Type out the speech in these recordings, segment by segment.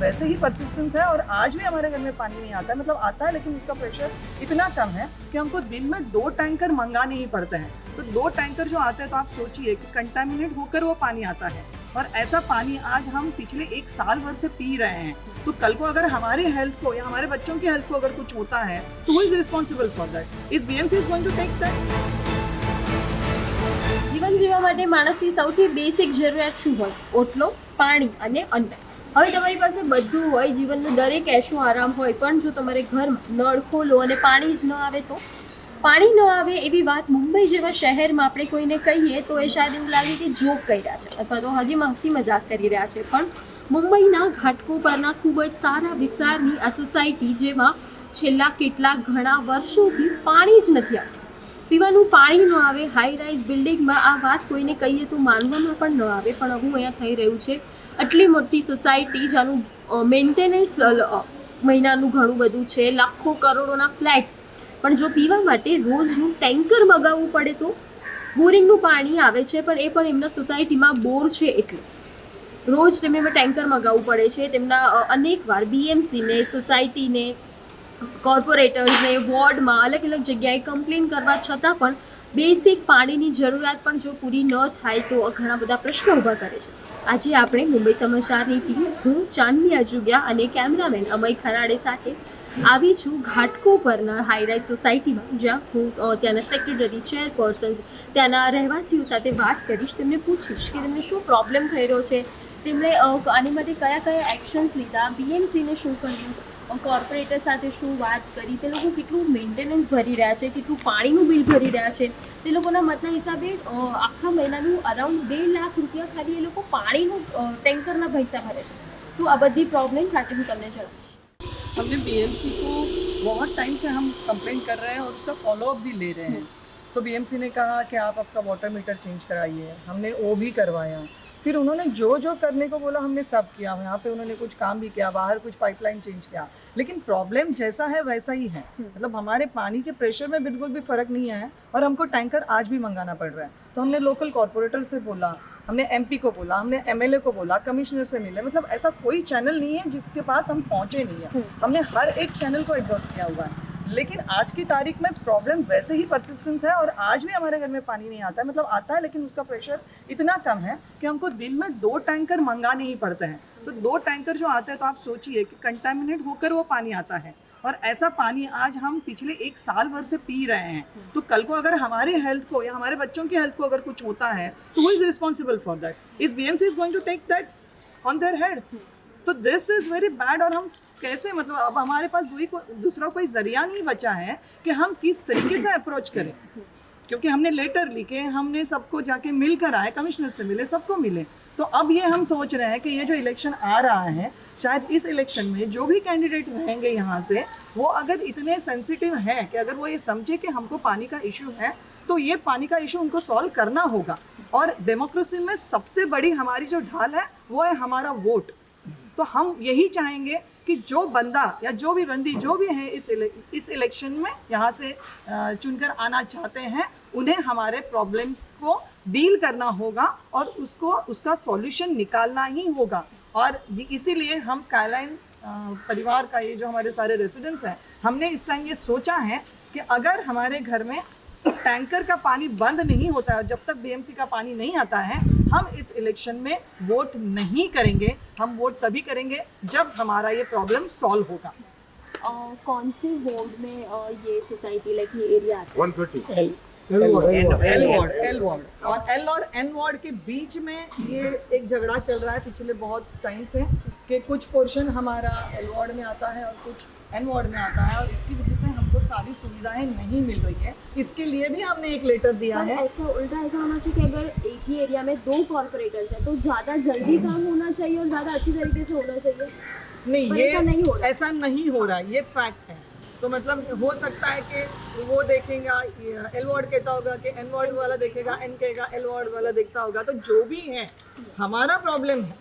वैसे ही परसिस्टेंस है और आज भी हमारे घर में पानी नहीं आता है, मतलब आता है लेकिन उसका प्रेशर इतना कम है कि हमको दिन में 2 टैंकर मंगाने ही पड़ते हैं। तो 2 टैंकर जो आते हैं तो आप सोचिए कि कंटामिनेट होकर वो पानी आता है, और ऐसा पानी आज हम पिछले 1 साल भर से पी रहे हैं। तो कल को अगर हमारे हेल्थ को या हमारे बच्चों की हेल्थ को अगर कुछ होता है तो who is responsible for that? Is BMC is going to take that? જીવન જીવવા માટે માણસની સૌથી બેસિક જરૂરિયાત શું હોય? ઓટલો, પાણી અને અન્ન. હવે તમારી પાસે બધું હોય, જીવનનું દરેક એશો આરામ હોય, પણ જો તમારે ઘરમાં નળ ખોલો અને પાણી જ ન આવે તો? પાણી ન આવે એવી વાત મુંબઈ જેવા શહેરમાં આપણે કોઈને કહીએ તો એ શાયદ એવું લાગે કે જોક કરી રહ્યા છે અથવા તો હજી હસી મજાક કરી રહ્યા છે. પણ મુંબઈના ઘાટકો પરના ખૂબ જ સારા વિસ્તારની આ સોસાયટી જેમાં છેલ્લા કેટલાક ઘણા વર્ષોથી પાણી જ નથી આવતું. પીવાનું પાણી ન આવે, હાઈ રાઇઝ બિલ્ડિંગમાં આ વાત કોઈને કહીએ તો માનવામાં પણ ન આવે, પણ હું અહીંયા થઈ રહ્યું છે. આટલી મોટી સોસાયટી જેનું મેન્ટેનન્સ મહિનાનું ઘણું બધું છે, લાખો કરોડોના ફ્લેટ્સ, પણ જો પીવા માટે રોજનું ટેન્કર મગાવવું પડે તો? બોરિંગનું પાણી આવે છે પણ એ પણ એમના સોસાયટીમાં બોર છે એટલે રોજ તેમને ટેન્કર મગાવવું પડે છે. તેમના અનેક વાર બીએમસીને, સોસાયટીને, કોર્પોરેટર્સને, વોર્ડમાં અલગ અલગ જગ્યાએ કમ્પ્લેન કરવા છતાં પણ બેસિક પાણીની જરૂરિયાત પણ જો પૂરી ન થાય તો ઘણા બધા પ્રશ્નો ઊભા કરે છે. આજે આપણે મુંબઈ સમાચારની ટીમ, હું ચાંદની અજુગ્યા અને કેમેરામેન અમય ખરાડે સાથે આવી છું ઘાટકો પરના હાઈરાઇઝ સોસાયટીમાં, જ્યાં હું ત્યાંના સેક્રેટરી, ચેરપર્સન્સ, ત્યાંના રહેવાસીઓ સાથે વાત કરીશ. તેમને પૂછીશ કે તેમને શું પ્રોબ્લેમ થઈ રહ્યો છે, તેમણે આની માટે કયા કયા એક્શન્સ લીધા, બીએમસીને શું કર્યું, કોર્પોરેટર સાથે શું વાત કરી, તે લોકો કેટલું મેન્ટેનન્સ ભરી રહ્યા છે, કેટલું પાણીનું બિલ ભરી રહ્યા છે. તે લોકોના મતના હિસાબે આખા મહિનાનું અરાઉન્ડ 2 લાખ રૂપિયા ખાલી એ લોકો પાણીનું ટેન્કરના પૈસા ભરે છે. તો આ બધી પ્રોબ્લેમ સાથે હું તમને જણાવીશ. हमने बीएमसी को बहुत टाइम से हम कंप्लेंट कर रहे हैं और उसका फॉलोअप भी ले रहे हैं। तो बीएमसी ने कहा कि आप आपका वाटर मीटर चेंज कराइए, हमने वो भी करवाया। फिर उन्होंने जो जो करने को बोला हमने सब किया। यहाँ पे उन्होंने कुछ काम भी किया, बाहर कुछ पाइपलाइन चेंज किया, लेकिन प्रॉब्लम जैसा है वैसा ही है। मतलब हमारे पानी के प्रेशर में बिल्कुल भी फ़र्क नहीं आया और हमको टैंकर आज भी मंगाना पड़ रहा है। तो हमने लोकल कॉर्पोरेटर से बोला, हमने एमपी को बोला, हमने एमएलए को बोला, कमिश्नर से मिले, मतलब ऐसा कोई चैनल नहीं है जिसके पास हम पहुँचे नहीं है। हमने हर एक चैनल को एग्जॉस्ट किया हुआ है, लेकिन आज की तारीख में प्रॉब्लम वैसे ही परसिस्टेंस है और आज भी हमारे घर में पानी नहीं आता है। मतलब आता है लेकिन उसका प्रेशर इतना कम है कि हमको दिन में 2 टैंकर मंगाने ही पड़ते हैं। तो 2 टैंकर जो आते हैं तो आप सोचिए कि कंटामिनेट होकर वो पानी आता है, और ऐसा पानी आज हम पिछले 1 साल भर से पी रहे हैं। तो कल को अगर हमारे हेल्थ को या हमारे बच्चों की हेल्थ को अगर कुछ होता है तो who is responsible for that? Is BMC is going to take that on their head? तो दिस इज वेरी बैड। और हम कैसे, मतलब अब हमारे पास दूसरा कोई जरिया नहीं बचा है कि हम किस तरीके से अप्रोच करें, क्योंकि हमने लेटर लिखे, हमने सबको जाके मिलकर आए, कमिश्नर से मिले, सबको मिले। तो अब ये हम सोच रहे हैं कि ये जो इलेक्शन आ रहा है, शायद इस इलेक्शन में जो भी कैंडिडेट रहेंगे यहाँ से, वो अगर इतने सेंसिटिव हैं कि अगर वो ये समझे कि हमको पानी का इशू है तो ये पानी का इशू उनको सॉल्व करना होगा। और डेमोक्रेसी में सबसे बड़ी हमारी जो ढाल है वो है हमारा वोट। तो हम यही चाहेंगे कि जो बंदा या जो भी बंदी जो भी है इस इलेक्शन में यहाँ से चुनकर आना चाहते हैं, उन्हें हमारे प्रॉब्लम्स को डील करना होगा और उसका सॉल्यूशन निकालना ही होगा। और इसीलिए हम स्काईलाइन परिवार का ये जो हमारे सारे रेसिडेंट्स हैं, हमने इस टाइम ये सोचा है कि अगर हमारे घर में टैंकर का पानी बंद नहीं होता है, जब तक बीएमसी का पानी नहीं आता है, हम इस इलेक्शन में वोट नहीं करेंगे। हम वोट तभी करेंगे जब हमारा ये प्रॉब्लम सॉल्व होगा। कौन से वार्ड में ये सोसाइटी, लाइक ये एरिया आता है? 130 एल वार्ड और एल और एन वार्ड के बीच में ये एक झगड़ा चल रहा है पिछले बहुत टाइम से कि कुछ पोर्शन हमारा एल वार्ड में आता है और कुछ एन वार्ड में आता है, और इसकी वजह से हमको सारी सुविधाएं नहीं मिल रही है। इसके लिए भी हमने एक लेटर दिया है। ऐसा उल्टा ऐसा होना चाहिए कि अगर एक ही एरिया में 2 कॉर्पोरेटर्स हैं तो ज़्यादा जल्दी काम होना चाहिए और ज़्यादा अच्छी तरीके से होना चाहिए। नहीं, पर ये ऐसा नहीं हो रहा है। ये फैक्ट है। तो मतलब हो सकता है कि वो देखेगा, एल वार्ड कहता होगा कि एन वार्ड वाला देखेगा, एन कहेगा एल वार्ड वाला देखता होगा। तो जो भी है, हमारा प्रॉब्लम है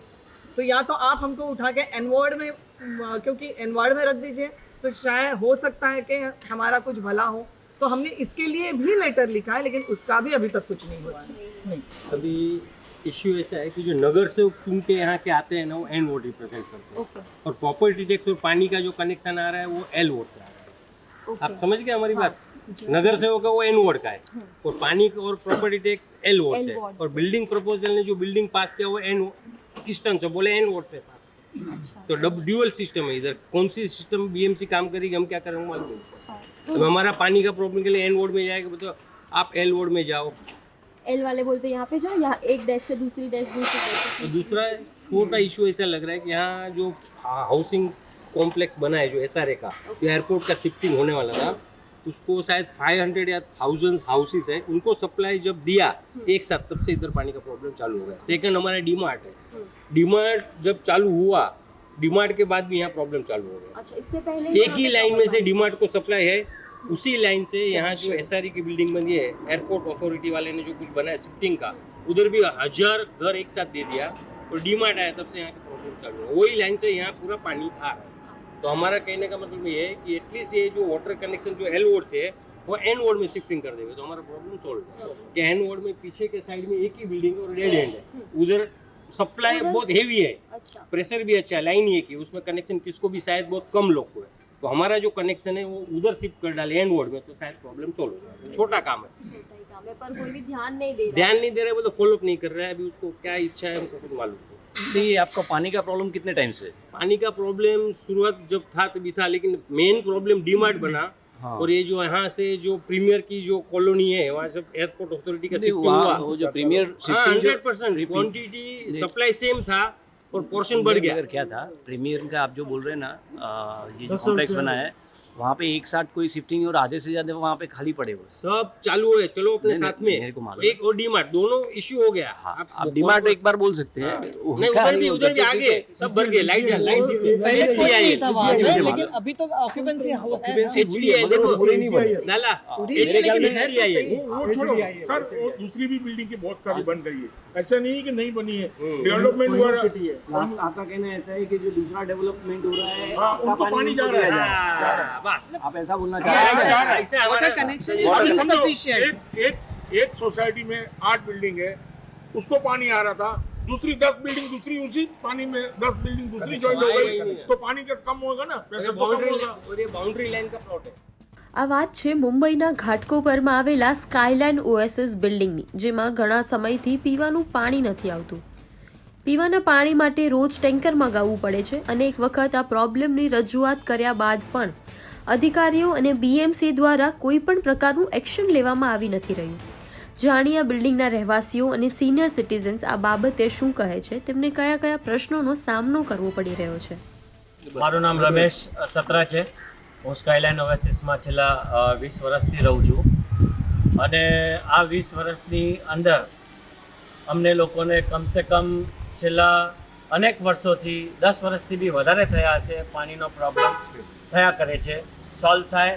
तो या तो आप हमको उठा के एन वार्ड में, क्योंकि एन वार्ड में रख दीजिए, तो शायद हो सकता है कि हमारा कुछ भला हो। तो हमने इसके लिए भी लेटर लिखा है, लेकिन उसका भी अभी तक कुछ नहीं हुआ है। नहीं, अभी इश्यू ऐसा है कि जो नगर सेवक क्योंकि यहाँ के आते हैं ना, वो एन वोट रिप्रेजेंट करते हैं, ओके और प्रॉपर्टी टैक्स और पानी का जो कनेक्शन आ रहा है वो एल वोट से आ रहा है। आप समझ गए हमारी बात? नगर सेवक का वो एन वोट का है, और पानी का और प्रॉपर्टी टैक्स एल वोट से, वोट और बिल्डिंग प्रपोजल ने जो बिल्डिंग पास किया वो एन सिस्टम से बोले एन वोट से पास किया। तो ड्यूअल सिस्टम है इधर। कौन सी सिस्टम बीएमसी काम करेगी, हम क्या करेंगे मालूम नहीं। तो हमारा पानी का प्रॉब्लम के लिए एन वोट में जाएगा, बताओ आप एल वोट में जाओ। एल वाले बोलते हैं यहाँ पे जाओ, यहाँ एक डेस्क से दूसरी डेस्क, दूसरी डेस्क। तो दूसरा छोटा इशू ऐसा लग रहा है कि यहाँ जो हाउसिंग कॉम्प्लेक्स बना है जो एसआरए का, जो एयरपोर्ट का शिफ्टिंग होने वाला था, उसको शायद 500 या 1000 हाउसेस है, उनको सप्लाई जब दिया एक साथ, तब से इधर पानी का प्रॉब्लम चालू हो गया। सेकंड हमारा डीमार्ट है, डीमार्ट जब चालू हुआ, डीमार्ट के बाद भी यहाँ प्रॉब्लम चालू हो गया। अच्छा, इससे पहले एक ही लाइन में से डीमार्ट को सप्लाई है, उसी लाइन से यहाँ जो एसआरए की बिल्डिंग बनी है, एयरपोर्ट अथॉरिटी वाले ने जो कुछ बनाया शिफ्टिंग का, उधर भी 1000 घर एक साथ दे दिया, और डीमार्ट आया तब से यहाँ का प्रॉब्लम चालू है। वही लाइन से यहाँ पूरा पानी आ रहा है। तो हमारा कहने का मतलब ये है कि एटलीस्ट ये जो वाटर कनेक्शन जो एल वोड से है वो एन वोड में शिफ्टिंग कर देंगे तो हमारा प्रॉब्लम सॉल्व है। कि एन वोड में पीछे के साइड में एक ही बिल्डिंग है और डेड एंड है, उधर सप्लाई बहुत हेवी है, अच्छा प्रेशर भी अच्छा है, लाइन ही है कि उसमें कनेक्शन किसको भी शायद बहुत कम लोग को है, तो हमारा जो कनेक्शन है वो उधर शिफ्ट कर डाले एन वोड में, तो शायद प्रॉब्लम सॉल्व हो जाएगा। छोटा काम है, छोटा ही काम है, पर कोई भी ध्यान नहीं दे रहा। ध्यान नहीं दे रहे, वो तो फॉलोअप नहीं कर रहा है। अभी उसको क्या इच्छा है हमको कुछ मालूम नहीं। ये आपका पानी का प्रॉब्लम कितने टाइम से? पानी का प्रॉब्लम शुरुआत जब था तभी था, लेकिन मेन प्रॉब्लम डीमार्ट बना। हाँ। और ये जो यहाँ से जो प्रीमियर की जो कॉलोनी है वहाँ सब एयरपोर्ट अथॉरिटी का नहीं, शिफ्टिंग वहाँ हुआ। वो जो प्रीमियर हाँ, शिफ्टिंग 100% क्वांटिटी सप्लाई सेम था और पोर्शन बढ़ गया। अगर क्या था प्रीमियर का, आप जो बोल रहे हैं ना, ये जो कॉम्प्लेक्स बना है वहाँ पे एक साथ कोई शिफ्टिंग और आधे से ज्यादा वहाँ पे खाली पड़े हुए। सब चालू है, चलो अपने नहीं, साथ मेरे को में मालूम एक और डीमार्ट, दोनों इश्यू हो गया। हाँ, आप डिमांड एक बार बोल सकते हैं। नहीं, उधर भी आगे सब भर गए, लाइट पहले कोई नहीं था वहाँ पे, मुझे लेकिन अभी तो ऑक्यूपेंसी HDI देखो डाला, HDI है। वो छोड़ो सर, वो दूसरी भी बिल्डिंग की बहुत सारी बन गई है, ऐसा नहीं है कि नहीं बनी है, डेवलपमेंट हुआ है। आपका कहना ऐसा है कि जो दूसरा डेवलपमेंट हो रहा है हाँ, उनको पानी जा रहा है। हाँ, बस आप ऐसा बोलना ऐसे हमारा कनेक्शन अभी इज समझो, insufficient। एक सोसाइटी में 8 बिल्डिंग है, उसको पानी आ रहा था, दूसरी 10 बिल्डिंग, दूसरी उसी पानी में 10 बिल्डिंग दूसरी ज्वाइन हो गई, तो पानी का कम होगा ना, पैसा तो कम होगा। और ये बाउंड्री लाइन का प्लॉट है। આ વાત છે મુંબઈના ઘાટકોપરમાં આવેલા સ્કાયલાઇન ઓએસિસ બિલ્ડિંગની, જેમાં ઘણા સમયથી પીવાનું પાણી નથી આવતું. પીવાના પાણી માટે રોજ ટેન્કર મગાવવું પડે છે અને એક વખત આ પ્રોબ્લેમની રજૂઆત કર્યા બાદ પણ અધિકારીઓ અને બીએમસી દ્વારા કોઈ પણ પ્રકારનું એક્શન લેવામાં આવી નથી રહ્યું. જાણી આ બિલ્ડિંગના રહેવાસીઓ અને સિનિયર સિટીઝન્સ આ બાબતે શું કહે છે, તેમને કયા કયા પ્રશ્નોનો સામનો કરવો પડી રહ્યો છે. મારું નામ રમેશ સત્રા છે. હું સ્કાયલાઇન ઓએસિસમાં છેલ્લા 20 વર્ષથી રહું છું અને આ 20 વર્ષની અંદર અમને લોકોને કમસે કમ છેલ્લા અનેક વર્ષોથી 10 વર્ષથી બી વધારે થયા હશે પાણીનો પ્રોબ્લેમ થયા કરે છે. સોલ્વ થાય,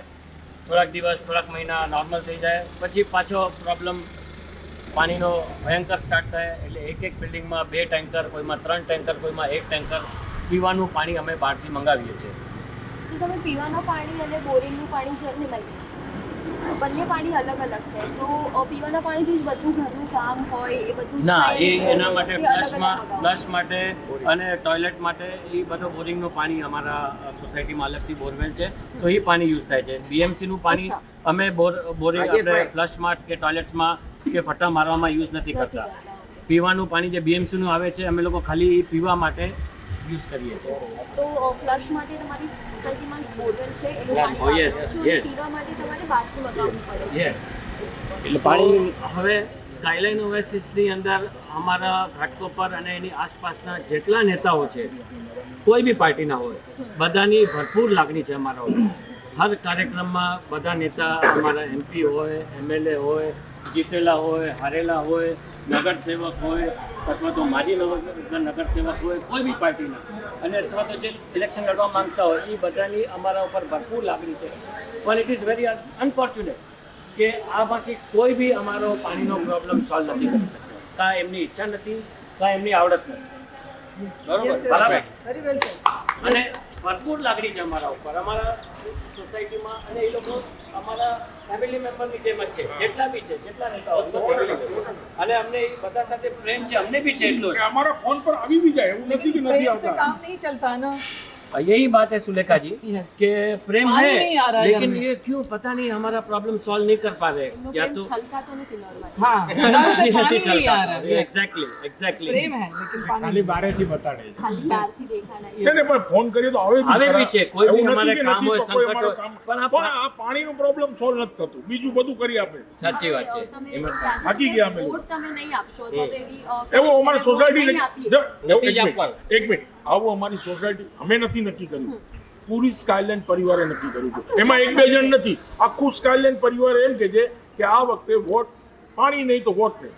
થોડાક દિવસ થોડાક મહિના નોર્મલ થઈ જાય, પછી પાછો પ્રોબ્લેમ પાણીનો ભયંકર સ્ટાર્ટ થાય. એટલે એક બિલ્ડિંગમાં 2 ટેન્કર, કોઈમાં 3 ટેન્કર, કોઈમાં 1 ટેન્કર પીવાનું પાણી અમે બહારથી મંગાવીએ છીએ. તમે પીવાના પાણી અને બોરિંગનું પાણી જલ્દી મળી છે, બંને પાણી અલગ અલગ છે, તો પીવાના પાણીથી જ બધું ઘરનું કામ હોય એ બધું ના, એના માટે ફ્લશ માટે અને ટોયલેટ માટે એ બધો બોરિંગનું પાણી અમારા સોસાયટીમાં અલગથી બોરવેલ છે, તો એ પાણી યુઝ થાય છે. બીએમસીનું પાણી અમે બોરિંગ આપણે ફ્લશમાં કે ટોયલેટ્સમાં કે ફટા મારવામાં યુઝ નથી કરતા. પીવાનું પાણી જે બીએમસીનું આવે છે અમે લોકો ખાલી પીવા માટે યુઝ કરીએ છીએ. તો ફ્લશ માટે તમારી સોસાયટીમાં બોરવેલ છે, એનું Oh, પાણી yes, વાપરો છો, yes. પીવા માટે તમારે બહારથી મગાવવું પડે છે. યસ, એટલે પાણી હવે સ્કાયલાઇન ઓએસિસની અંદર અમારા ઘાટકોપર અને એની આસપાસના જેટલા નેતાઓ છે, કોઈ બી પાર્ટીના હોય, બધાની ભરપૂર લાગણી છે અમારા ઉપર. હર કાર્યક્રમમાં બધા નેતા, અમારા MP હોય, MLA હોય, જીતેલા હોય, હારેલા હોય, નગરસેવક હોય અથવા તો માજી નગરસેવક હોય, કોઈ બી પાર્ટીના, અને અથવા તો જે ઇલેક્શન લડવા માંગતા હોય, એ બધાની અમારા ઉપર ભરપૂર લાગણી છે. પણ ઇટ ઇઝ વેરી અનફોર્ચ્યુનેટ કે આમાંથી કોઈ બી અમારો પાણીનો પ્રોબ્લેમ સોલ્વ નથી કરી શકતો. કાં એમની ઈચ્છા નથી, કાં એમની આવડત નથી. બરાબર. અને ભરપૂર લાગણી છે અમારા ઉપર. અમારા સોસાયટીમાં અને એ લોકો અમારા ફેમિલી મેમ્બરની જેમ જ છે, જેટલા બી છે, જેટલા નેતાઓ છે, family member. અને અમને એ બધા સાથે પ્રેમ છે, અમને भी છે એટલો જ. हमारा फोन पर अभी भी जाए वो नहीं कि नहीं प्रेम से आता काम नहीं चलता है ना। यही बात है सुलेखा जी Yes. कि प्रेम पानी है नहीं आ रहा है लेकिन घर में। ये क्यों पता नहीं हमारा प्रॉब्लम सॉल्व नहीं कर पा रहे એમનો या પ્રેમ तो છલકાતો નથી નળમાં. हाँ, नल से पानी नहीं आ रहा है। એક્ઝેક્ટલી प्रेम है लेकिन पानी खाली बारे थी बता रही ખાલી બહારથી દેખાના नहीं પણ ફોન કરીએ તો આવે બી છે, કોઈ બી એવું અમારે નથી કે કામ નથી હોય, તો કોઈ સંકટ અમારું હોય. કામ- પણ આ પણ આ પાણીનું પ્રોબ્લેમ સોલ્વ નથી થતું, બીજું બધું કરી આપે. સાચી વાત છે. તમે એમાં થાકી ગયા અમે લોકો. વોટ તમે નહીં આપશો અથવા તો એવી એવું અમારી સોસાયટી નહીં આપીએ. નથી જ આપવાનું. એક મિનિટ આવું અમારી સોસાયટી અમે નથી નક્કી કર્યું, પૂરી સ્કાયલેન્ડ પરિવારે નક્કી કર્યું છે. એમાં એક બે જણ નથી, આખું સ્કાયલેન્ડ પરિવાર એમ કે છે કે આ વખતે વોટ પાણી નહીં તો વોટ નહીં.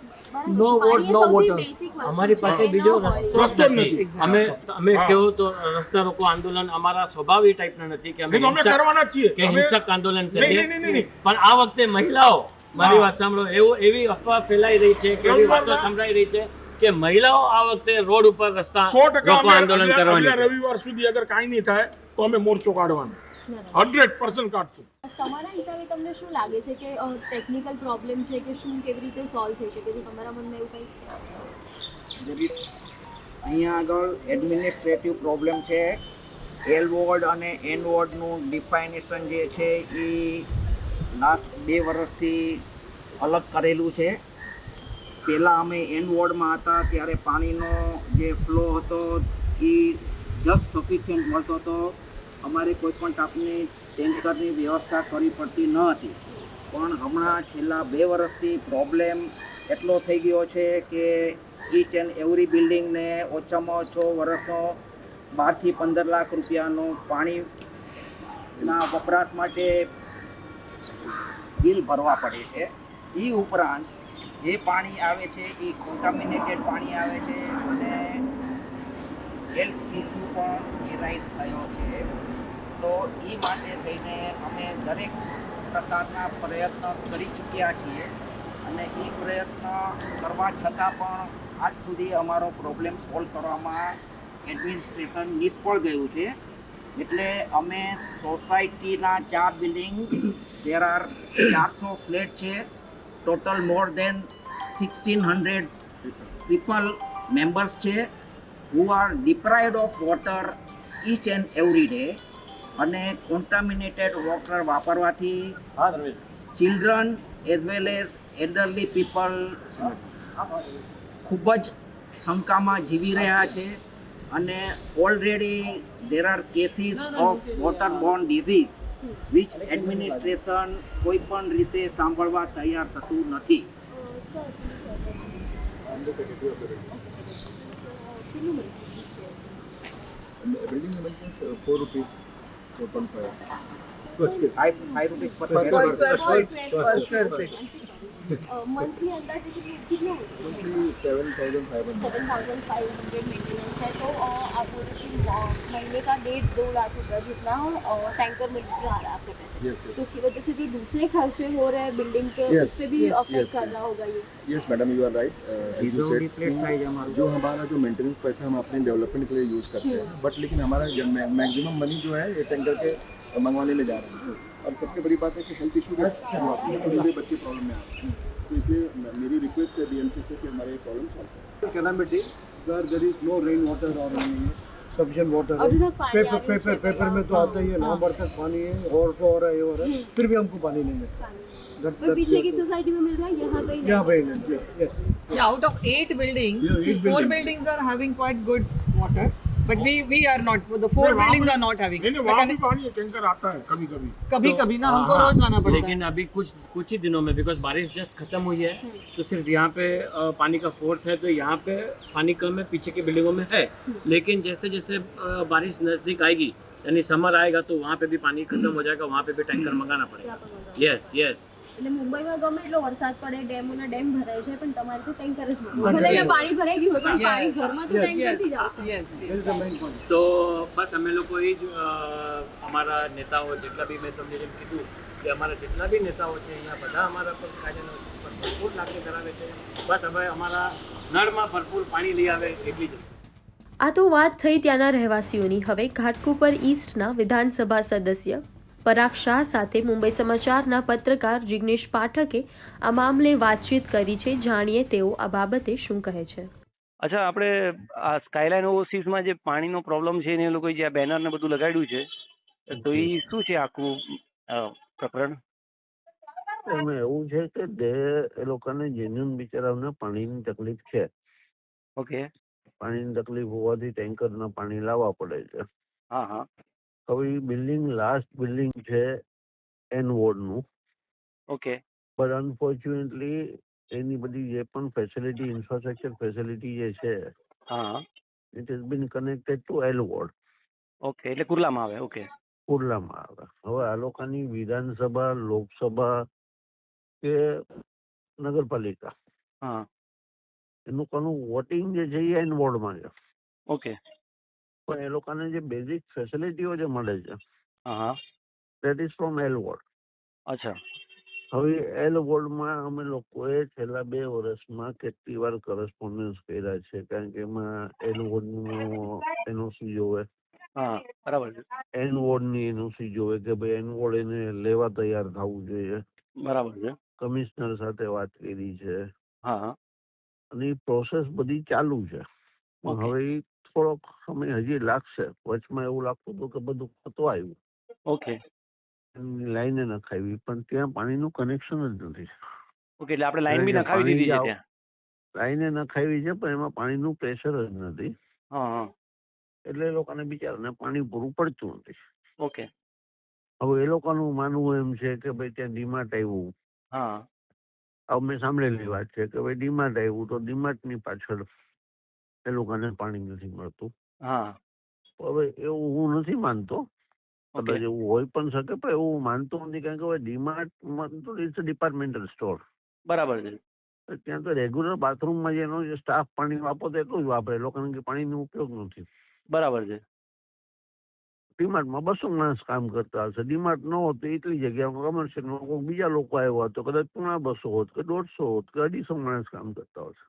નો વોટ પાણી એ નો સૌથી વોટર. basic વસ્તુ અમારી છે. પાસે એ ન બીજો હોય. રસ્તો જ નથી. નથી. અમે કેવું તો રસ્તા રોકો આંદોલન અમારા સ્વભાવ એ ટાઈપના નથી કે અમે નહીં તો અમે હિંસક- કરવાના જ છીએ. કે અમે- હિંસક આંદોલન નહીં, કરીએ નહીં, નહીં, નહીં. પણ આ વખતે મહિલાઓ મારી વાત સાંભળો એવી અફવા ફેલાઈ રહી છે કે એવી વાતો સંભળાઈ રહી છે કે મહિલાઓ આ વખતે રોડ ઉપર રસ્તા 100% રોકો આંદોલન અમે કરવાની અગલા છે. રવિવાર સુધી અગર કાંઈ નહીં થાય તો અમે મોરચો કાઢવાનો 100% કાઢશું. તમારા હિસાબે તમને શું લાગે છે કે ટેકનિકલ પ્રોબ્લેમ છે કે શું કેવી રીતે સોલ્વ થઈ શકે છે? તમારા મનમાં એવું કંઈ છે? અહીંયા આગળ એડમિનિસ્ટ્રેટિવ પ્રોબ્લેમ છે. એલ વોર્ડ અને એન વોર્ડનું ડિફાઇનેશન જે છે એ લાસ્ટ 2 વર્ષથી અલગ કરેલું છે. પહેલાં અમે એન વોર્ડમાં હતા ત્યારે પાણીનો જે ફ્લો હતો એ જસ્ટ સફિશિયન્ટ મળતો હતો. અમારે કોઈ પણ ટાંકની ટેન્કરની વ્યવસ્થા કરવી પડતી ન હતી. પણ હમણાં છેલ્લા 2 વર્ષથી પ્રોબ્લેમ એટલો થઈ ગયો છે કે ઈચ એન્ડ એવરી બિલ્ડિંગને ઓછામાં ઓછો વર્ષનો 12 થી 15 લાખ રૂપિયાનું પાણીના વપરાશ માટે બિલ ભરવા પડે છે. એ ઉપરાંત જે પાણી આવે છે એ કોન્ટામિનેટેડ પાણી આવે છે અને હેલ્થ ઇસ્યુ પણ એ રાઇઝ થયો છે. તો એ માટે થઈને અમે દરેક પ્રકારના પ્રયત્ન કરી ચૂક્યા છીએ અને એ પ્રયત્ન કરવા છતાં પણ આજ સુધી અમારો પ્રોબ્લેમ સોલ્વ કરવામાં એડમિનિસ્ટ્રેશન નિષ્ફળ ગયું છે. એટલે અમે સોસાયટીના 4 બિલ્ડિંગ દેર આર 400 ફ્લેટ છે. Total more than 1600 people members છે who are deprived of water each and every day. અને કોન્ટામિનેટેડ વોટર વાપરવાથી children as well as elderly people ખૂબ જ શંકામાં જીવી રહ્યા છે. અને already there are cases of water borne disease which administration કોઈ પણ રીતે સાંભળવા તૈયાર થતું નથી. ₹5 પર पर स्क्वायर फीट મંથલી અંદાજે કેટલું હતું? 7,500 मेंटेनेंस है तो आप बोल रहे कि महीने का 1.5-2 लाख रुपया जितना टैंकर में आ रहा है आपके पैसे, तो उसकी वजह से जो दूसरे खर्चे हो रहे हैं बिल्डिंग के उस पर भी अफेक्ट कर रहा होगा ये. Yes madam you are right जो डिप्लेट થાય છે અમારું जो हमारा जो मेंटेनेंस पैसा हम अपने डेवलपमेंट के लिए यूज़ करते हैं बट लेकिन हमारा मैक्सिमम मनी जो है ये टैंकर के मंगवाने में जा रहा है. और सबसे बड़ी बात है कि हेल्थ इशू के छोटे बच्चे प्रॉब्लम में आ रहे हैं. तो इसलिए मेरी रिक्वेस्ट है BMC से कि हमारे प्रॉब्लम सॉल्व करें. calamity where there is no rain water or sufficient water अभी तक पानी आ रही है पेपर में तो आता ही है नवंबर तक पानी है और तो हो रहा है ये हो रहा है फिर भी हमको पानी नहीं मिलता. पर पीछे की सोसाइटी में मिल रहा है, यहाँ पे ही यहाँ पे नहीं. yes. Yeah, out of 8 buildings, Yeah, 8 4 buildings. buildings are having quite good water, but we are not. The 4 buildings are not having. नहीं, वहाँ भी पानी टैंकर आता है कभी कभी. कभी कभी ना हमको रोज लाना पड़ता है. लेकिन अभी कुछ ही दिनों में बिकॉज बारिश जस्ट खत्म हुई है तो सिर्फ यहाँ पे पानी का फोर्स है तो यहाँ पे पानी कम है, पीछे की बिल्डिंगों में है. लेकिन जैसे जैसे बारिश नज़दीक आएगी यानी समर आएगा तो वहाँ पे भी पानी खत्म हो जाएगा, वहाँ पे भी टैंकर मंगाना पड़ेगा. Yes yes. એટલે મુંબઈમાં ગમે એટલો વરસાદ પડે ડેમોના ડેમ ભરાય છે પણ તમારે તો ટેન્કર જ મળે. ભલે અહીંયા પાણી ભરાઈ ગયું હોય પણ પાણી ઘરમાં તો ટેન્કરથી જ આવશે. Yes, That is the main point. તો બસ અમે લોકો એ જ અમારા નેતાઓ જેટલા બી મેં તમને જેમ કીધું કે અમારા જેટલા બી નેતાઓ છે અહીંયા બધા અમારા પર કાયદાનો ભરપૂર લાગણી ધરાવે છે. બસ હવે અમારા નળમાં ભરપૂર પાણી લઈ આવે એટલી જ. આ તો વાત થઈ ત્યાંના રહેવાસીઓની. હવે ઘાટકોપર ઈસ્ટના વિધાનસભા સદસ્ય પરાગ શાહ સાથે મુંબઈ સમાચારના પત્રકાર જિગ્નેશ પાઠકે આ મામલે વાતચીત કરી છે. જાણીએ તેઓ આ બાબતે શું કહે છે. અચ્છા, આપણે આ સ્કાયલાઇન ઓવરસીઝમાં જે પાણીનો પ્રોબ્લેમ છે ને એ લોકોએ જે આ બેનર ને બધું લગાડ્યું છે, તો એ શું છે આખું પ્રકરણ? એમાં એવું છે કે એ લોકોને જેન્યુન બિચારાઓને પાણીની તકલીફ છે. ઓકે. પાણીની તકલીફ હોવાથી ટેન્કરના પાણી લાવવા પડે છે. હા હા. હવે એ બિલ્ડિંગ લાસ્ટ બિલ્ડિંગ છે એન વોર્ડનું. ઓકે. બટ અનફોર્ચ્યુનેટલી એની બધી જે પણ ફેસિલિટી, ઇન્ફ્રાસ્ટ્રક્ચર ફેસિલિટી જે છે, હા. It is bin connected to L ward. Okay, એટલે કુર્લામાં આવે. ઓકે. કુર્લામાં આવે. હવે આ લોકોની વિધાનસભા, લોકસભા કે નગરપાલિકા, હા. એનું કોનું વોટિંગ જે છે એ એન વોર્ડમાં છે. ઓકે. પણ એ લોકોને જે બેઝિક ફેસિલિટીઓ જે મળે છે, હા. That is from L ward. અચ્છા. હવે એલ વોર્ડમાં અમે લોકોએ છેલ્લા 2 વર્ષમાં કેટલી વાર કરસ્પોન્ડન્સ કર્યા છે, કારણ કે એમાં એલ વોર્ડનું એનઓસી જોવે, હા, બરાબર છે. એન વોર્ડની એનઓસી જોવે કે ભાઈ એન વોર્ડ એને લેવા તૈયાર થવું જોઈએ. બરાબર છે. કમિશનર સાથે વાત કરી છે હા. અને એ પ્રોસેસ બધી ચાલુ છે. પણ ઓકે. હવે એ થોડોક સમય હજી લાગશે. વચમાં એવું લાગતું હતું કે બધું પતવા આવ્યું, ઓકે. એની લાઈને નખાવી, પણ ત્યાં પાણીનું કનેક્શન જ નથી. ઓકે, એટલે આપણે લાઈન બી નખાવી દીધી છે ત્યાં. લાઈને નખાવી છે પણ એમાં પાણીનું પ્રેશર જ નથી. હા હા. એટલે એ લોકોને બિચારાને પાણી પૂરું પડતું નથી. ઓકે. હવે એ લોકોનું માનવું એમ છે કે ભાઈ ત્યાં ડીમાર્ટ આવ્યું. હા. અમે સાંભળેલી વાત છે કે ભાઈ ડીમાર્ટ આવ્યું તો ડીમાર્ટની પાછળ એ લોકોને પાણી નથી મળતું. હા. હવે એવું હું નથી માનતો. ઓકે. કદાચ એવું હોય પણ શકે, પણ એવું માનતો નથી, કારણ કે હવે ડીમાર્ટમાં તો ઇટ્સ ડિપાર્ટમેન્ટલ સ્ટોર. બરાબર છે. ત્યાં તો રેગ્યુલર બાથરૂમમાં જેનો જે સ્ટાફ પાણી વાપરતો એટલું જ વાપરે, લોકોને પાણીનો ઉપયોગ નથી. બરાબર છે. ડીમાર્ટમાં 200 માણસ કામ કરતા હશે. ડીમાર્ટ ન હોત તો એટલી જગ્યામાં કમર્શિયલમાં કોઈ બીજા લોકો આવ્યા તો કદાચ 250 હોત કે 150 હોત કે 250 માણસ કામ કરતા હશે.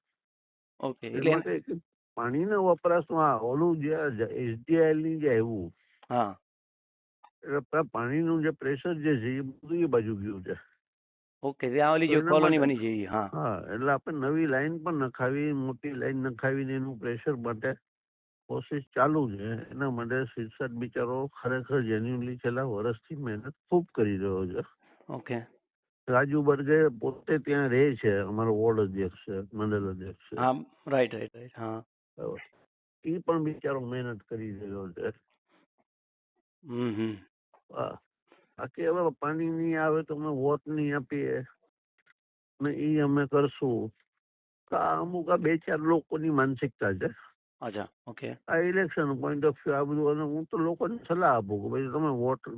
ઓકે. એટલે માટે પાણીના વપરાશનું આ ઓલું જે SDIL ની જે આવ્યું, હા. એટલે પાણીનું જે પ્રેશર જે છે એ બધું એ બાજુ ગયું છે. ઓકે, ત્યાં ઓલી જે એના કોલોની માટે- બની છે ઈ. હા. હા, એટલે આપણે નવી લાઈન પણ નખાવી, મોટી લાઈન નખાવીને એનું પ્રેશર માટે કોશિશ ચાલુ છે. એના માટે શીર્ષક બિચારો ખરેખર જેન્યુઅનલી છેલ્લા વર્ષથી મહેનત ખૂબ કરી રહ્યો છે. ઓકે. રાજુ બર્ગે પોતે ત્યાં રહે છે, અમારો વોર્ડ અધ્યક્ષ છે, મંડળ અધ્યક્ષ છે. હા, રાઈટ રાઈટ રાઈટ. હા. બરાબર. એ પણ બિચારો મહેનત કરી રહ્યો છે. હમ. હા. બાકી હવે પાણી નહીં આવે તો અમે વોટ નહીં આપીએ ને એ અમે કરશું. આ અમુક આ 2-4 લોકોની માનસિકતા છે. અચ્છા. ઓકે. આ ઇલેક્શન પોઈન્ટ ઓફ વ્યૂ આ બધું, અને હું તો લોકોને સલાહ આપું કે ભાઈ તમે વોટ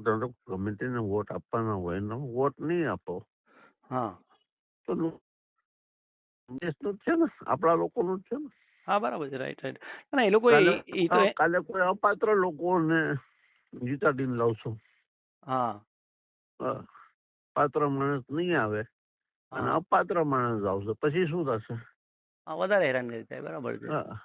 ગમે તેને વોટ આપવાના હોય ને વોટ નહીં આપો હા. તો દેશનું જ છે ને, આપણા લોકોનું જ છે ને. હા, બરાબર છે. Right right. ના, એ લોકો ઈ તો કાલે કોઈ અપાત્ર લોકોને જીતાડીને લાવશો. હા. પાત્ર માણસ નહીં આવે અને અપાત્ર માણસ આવશે, પછી શું થશે? હા, વધારે હેરાનગતિ થાય. બરાબર છે. હા.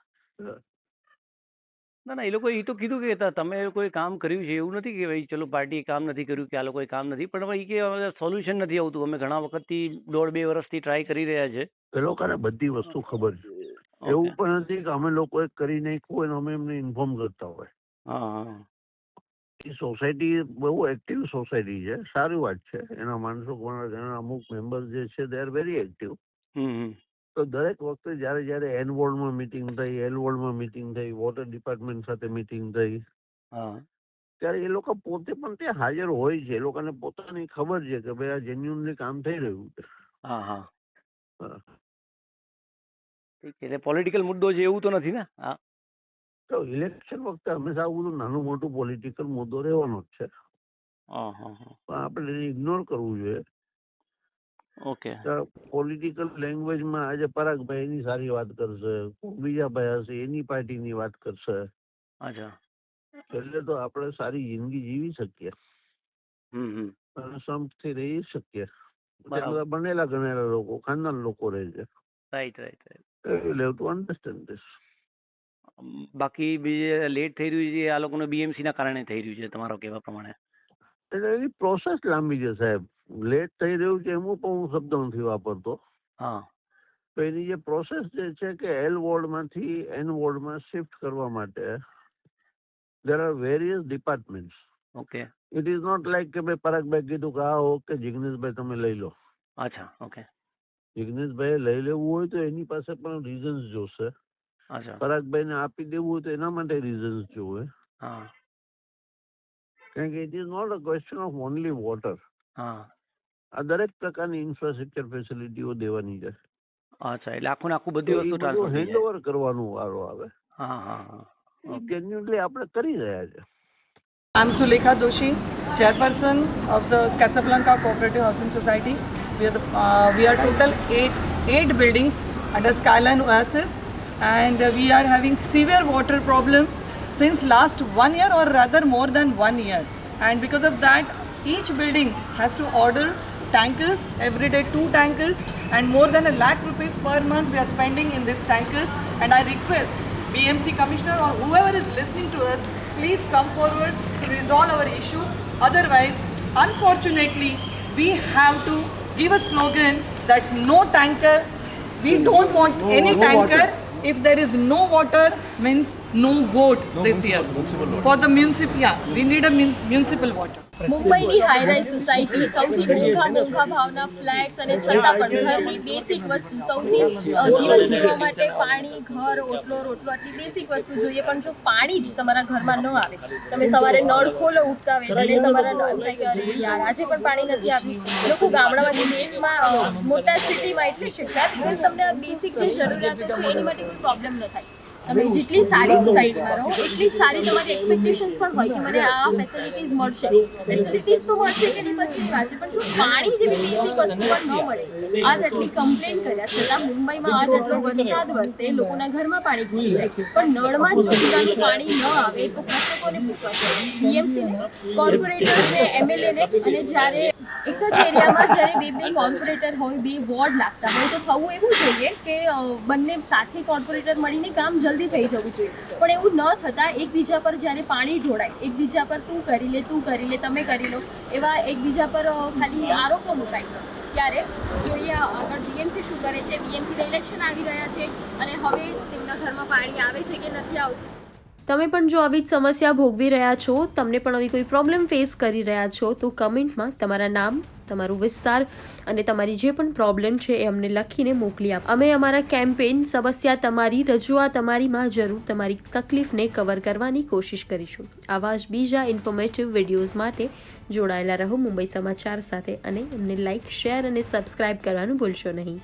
ના, એ લોકો એ તો કીધું કે તમે લોકોએ કામ કર્યું છે, એવું નથી કે ભાઈ ચલો પાર્ટીએ કામ નથી કર્યું કે આ લોકોએ કામ નથી, પણ ભાઈ કે સોલ્યુશન નથી આવતું. અમે ઘણા વખતથી 1.5-2 વર્ષથી ટ્રાય કરી રહ્યા છે. એ લોકોને બધી વસ્તુ ખબર છે. એવું પણ નથી કે અમે લોકોએ કરી નાખ્યું હોય ને અમે એમને ઇન્ફોર્મ કરતા હોય. હા. એ સોસાયટી બહુ એક્ટિવ સોસાયટી છે, સારી વાત છે. એના માણસો એના અમુક મેમ્બર જે છે દે આર વેરી એક્ટિવ. તો દરેક વખતે જ્યારે એન વોર્ડમાં મિટિંગ થઈ, એલ વોર્ડમાં મિટિંગ થઈ, વોટર ડિપાર્ટમેન્ટ સાથે મિટિંગ થઈ, ત્યારે એ લોકો પોતે પણ ત્યાં હાજર હોય છે. એ લોકોને પોતાની ખબર છે કે ભાઈ આ જેન્યુઅનલી કામ થઈ રહ્યું છે. હા. એટલે પોલિટિકલ મુદ્દો છે એવું તો નથી ને? હા. તો ઇલેક્શન વખતે હંમેશા આવું બધું નાનું મોટું પોલિટિકલ મુદ્દો રહેવાનો જ છે. પણ આપણે એને ઇગ્નોર કરવું જોઈએ. ઓકે. પોલિટિકલ લેંગ્વેજમાં આજે પરાગભાઈ એની સારી વાત કરશે, બીજા ભાઈ હશે એની પાર્ટીની વાત કરશે. અચ્છા. એટલે તો આપણે સારી જિંદગી જીવી શકીએ અને સંપથી રહી શકીએ. બધા બનેલા ગણેલા લોકો, ખાનદાન લોકો રહે છે. Right right right. You have to understand this. બાકી બીજે લેટ થઈ રહ્યું છે આ લોકોને BMC ના કારણે થઈ રહ્યું છે તમારો કહેવા પ્રમાણે? એટલે એની પ્રોસેસ લાંબી છે સાહેબ. લેટ થઈ રહ્યું છે એમાં પણ હું શબ્દ નથી વાપરતો. હા. તો એની જે પ્રોસેસ જે છે કે એલ વોર્ડમાંથી એન વોર્ડમાં શિફ્ટ કરવા માટે there are various departments. Okay. It is not like કે ભાઈ પરાગભાઈ કીધું કે હા ઓકે જિગ્નેશભાઈ તમે લઈ લો. અચ્છા. ઓકે. જિગ્નેશભાઈ લઈ લેવું હોય તો એની પાસે પણ રીઝન્સ જોશે. અચ્છા. પરાગભાઈને આપી દેવું હોય તો એના માટે રીઝન્સ જોવે. હા. કારણ કે it is not a question of only water. હા. આ દરેક પ્રકારની ઇન્ફ્રાસ્ટ્રક્ચર ફેસિલિટીઓ દેવાની છે. અચ્છા, એટલે આખું ને આખું બધી વસ્તુ ટ્રાન્સફર થઈ હેન્ડ જાય. ઓવર કરવાનો વારો આવે. હા હા હા. જેન્યુઅલી આપણે કરી રહ્યા છે. I'm Sulekha Doshi, chairperson of the Casablanca Cooperative Housing Society. We are total eight buildings under Skyline Oasis, and we are having severe water problem since last 1 year, or rather more than 1 year. And because of that, each building has to order tankers every day, 2 tankers, and more than ₹1 lakh per month we are spending in these tankers. And I request BMC Commissioner or whoever is listening to us, please come forward to resolve our issue. Otherwise, unfortunately, we have to give a slogan that no tanker, we don't want any tanker. If there is no water, means no vote this year. For the municipal, we need a municipal water. મુંબઈની high-rise society સૌથી મોંઘા ભાવના flats અને છતાં પણ ઘરની basic વસ્તુ સૌથી જીવન જીવવા માટે પાણી, ઘર, ઓટલો, રોટલો આટલી બેસિક વસ્તુ જોઈએ, પણ જો પાણી જ તમારા ઘરમાં ન આવે, તમે સવારે નળ ખોલો ઉઠતા વેત અને તમારા નળ થાય કે અરે યાર આજે પણ પાણી નથી આવ્યું. લોકો ગામડામાંથી દેશમાં મોટા સિટીમાં એટલે શિફ્ટ થાય બિકોઝ તમને આ બેસિક જે જરૂરિયાતો છે એની માટે કોઈ પ્રોબ્લેમ ન થાય. તમે જેટલી સારી સોસાયટીમાં રહો એટલી જ સારી તમારી એક્સપેક્ટેશન્સ પણ હોય કે મને આ ફેસિલિટીઝ મળશે. ફેસિલિટીઝ તો મળશે કે નહીં પછી વાત છે, પણ જો પાણી જેવી બેસિક વસ્તુ પણ ન મળે. આજ આટલી કમ્પ્લેન કર્યા છતાં મુંબઈમાં આજ આટલો વરસાદ વરસે લોકોના ઘરમાં પાણી ઘૂસી જાય, પણ નળમાં જ જો પીવાનું પાણી ન આવે તો પ્રશ્ન કોને પૂછવા પડે? બીએમસીને, કોર્પોરેટર્સને, એમએલએને. અને જ્યારે એક જ એરિયામાં જ્યારે બે કોર્પોરેટર હોય, 2 વોર્ડ લાગતા હોય, તો થવું એવું જોઈએ કે બંને સાથે કોર્પોરેટર મળીને કામ જલ્દી થઈ જવું જોઈએ. પણ એવું ન થતાં એકબીજા પર જ્યારે પાણી ઢોળાય, એકબીજા પર તું કરી લે, તમે કરી લો, એવા એકબીજા પર ખાલી આરોપો મુકાય. ત્યારે જોઈએ આગળ બીએમસી શું કરે છે. બીએમસીના ઇલેક્શન આવી રહ્યા છે અને હવે તેમના ઘરમાં પાણી આવે છે કે નથી આવતું. તમે પણ જો આવી જ સમસ્યા ભોગવી રહ્યા છો, તમને પણ આવી કોઈ પ્રોબ્લેમ ફેસ કરી રહ્યા છો, તો કમેન્ટમાં તમારા નામ, તમારું વિસ્તાર અને તમારી જે પણ પ્રોબ્લેમ છે એ અમને લખીને મોકલી આપો. અમે અમારા કેમ્પેઇન સમસ્યા તમારી, રજૂઆત તમારીમાં જરૂર તમારી તકલીફને કવર કરવાની કોશિશ કરીશું. આવા જ બીજા ઇન્ફોર્મેટિવ વિડીયોઝ માટે જોડાયેલા રહો મુંબઈ સમાચાર સાથે, અને અમને લાઇક, શેર અને સબસ્ક્રાઇબ કરવાનું ભૂલશો નહીં.